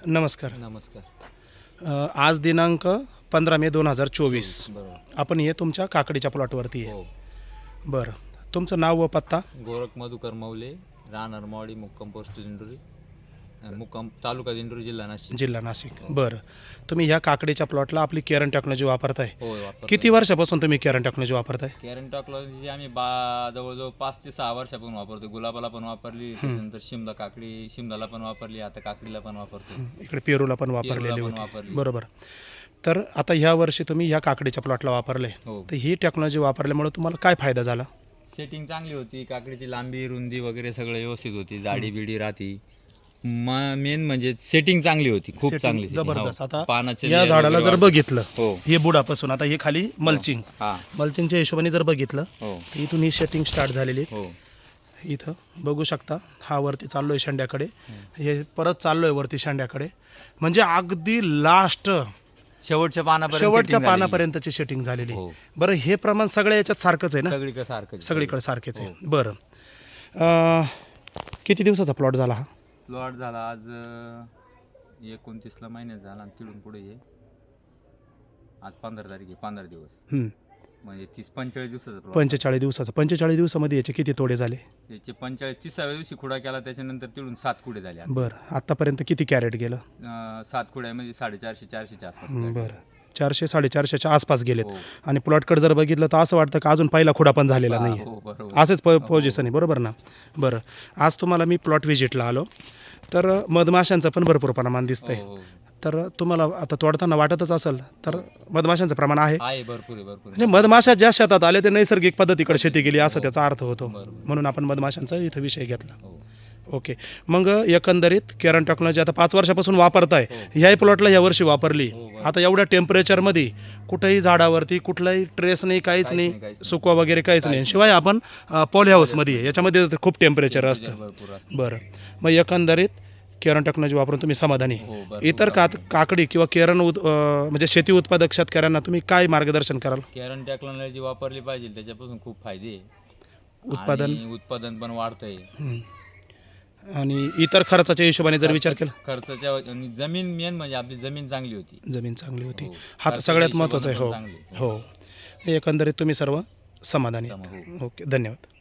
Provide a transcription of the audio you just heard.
नमस्कार. नमस्कार. आज दिनांक 15 मे 2024. बरोबर. आपण हे तुमच्या काकडीच्या प्लॉटवरती आहे. हो. बरं, तुमचं नाव व पत्ता? गोरख मधुकर मौले, राहणार मवाडी, मुक्काम पोस्ट दिंडोरी, मुक्काम तालुका दिंडोरी, जिल्हा नाशिक. जिल्हा नाशिक. बरं, तुम्ही ह्या काकडीच्या प्लॉटला आपली केरन टेक्नॉलॉजी वापरताय. हो, वापरतो. किती वर्षापासून तुम्ही केरन टेक्नॉलॉजी वापरताय? केरन टेक्नॉलॉजी आम्ही जवळजवळ 5 ते 6 वर्षापासून वापरतो. गुलाबाला पण वापरली, त्यानंतर शिमलाला पण वापरली, आता काकडीला पण वापरतो. इकडे पेरूला पण वापरलेली होती. बरोबर. तर आता ह्या वर्षी तुम्ही ह्या काकडीच्या प्लॉटला वापरले, हो. तर ही टेक्नॉलॉजी वापरल्यामुळे तुम्हाला काय फायदा झाला? सेटिंग चांगली होती, काकडीची लांबी रुंदी वगैरे सगळं व्यवस्थित होती, जाडी बिडी राहती. मेन म्हणजे सेटिंग चांगली होती, खूप Setting चांगली. जबरदस्त. आता पानाचे या झाडाला जर बघितलं, हो. हे बुडापासून आता हे खाली मल्चिंग, हा. मल्चिंगच्या हिशोबाने जर बघितलं, हो. तर इथून ही सेटिंग स्टार्ट झालेली. हो. इथं बघू शकता, हा वरती चाललोय शेंड्याकडे, हे परत चाललोय वरती शेंड्याकडे, म्हणजे अगदी लास्ट शेवटच्या शेवटच्या पानापर्यंतची सेटिंग झालेली. हो. बरं, हे प्रमाण सगळ्या याच्यात सारखंच आहे ना? सगळीकडे सारखेच आहे. बरं, किती दिवसाचा प्लॉट झाला हा? प्लॉट झाला आज 29ला महिन्यात झाला, आणि तिथून पुढे ये आज 15 तारीख आहे, 15 दिवस म्हणजे 45 दिवसाचा प्लॉट. 45 दिवसाचा. 45 दिवसामध्ये याचे किती तोडे झाले? याचे 30व्या दिवशी खुडा केला, त्याच्यानंतर तिथून 7 खुडे झाले. बरं, आतापर्यंत किती कॅरेट गेलं? 7 खुड्यामध्ये 450-400च्या आसपास. बरं, 400-450च्या आसपास गेलेत. हो. आणि प्लॉटकडे जर बघितलं तर असं वाटतं की अजून पहिला खुडा पण झालेला नाही. हो, बरोबर. असंच पोझिशन आहे, बरोबर ना? बरं, आज तुम्हाला मी प्लॉट व्हिजिटला आलो, तर मधमाशांचं पण भरपूर प्रमाण दिसतंय. हो. तर तुम्हाला आता तोडताना वाटतच असेल, तर मधमाशांचं प्रमाण आहे. भरपूर. म्हणजे मधमाशा ज्या शेतात आल्या ते नैसर्गिक पद्धतीकडे शेती केली असं त्याचा अर्थ होतो. म्हणून आपण मधमाशांचा इथं विषय घेतला. ओके. मग एकंदरीत केरन टेक्नॉलॉजी आता 5 वर्षापासून वापरताय. ह्याही प्लॉटला या वर्षी वापरली. आता एवढ्या टेम्परेचरमध्ये कुठेही झाडावरती कुठलाही ट्रेस नाही, काहीच नाही, सुकवा वगैरे काहीच नाही. शिवाय आपण पॉली हाऊसमध्ये आहे, याच्यामध्ये खूप टेम्परेचर असतं. बरं, मग एकंदरीत केरन टेक्नॉलॉजी वापरून तुम्ही समाधानी? इतर काकडी किंवा केरन म्हणजे शेती उत्पादक शेतकऱ्यांना तुम्ही काय मार्गदर्शन कराल? केरन टेक्नॉलॉजी वापरली पाहिजे, त्याच्यापासून खूप फायदे आहे. उत्पादन पण वाढतंय. आणि इतर खर्चाच्या हिशोबाने जर विचार केला, खर्चाच्या आणि जमीन मेन म्हणजे आपली जमीन चांगली होती. हो. हा तर सगळ्यात महत्त्वाचा आहे. हो. एकंदरीत तुम्ही सर्व समाधानी. ओके, धन्यवाद.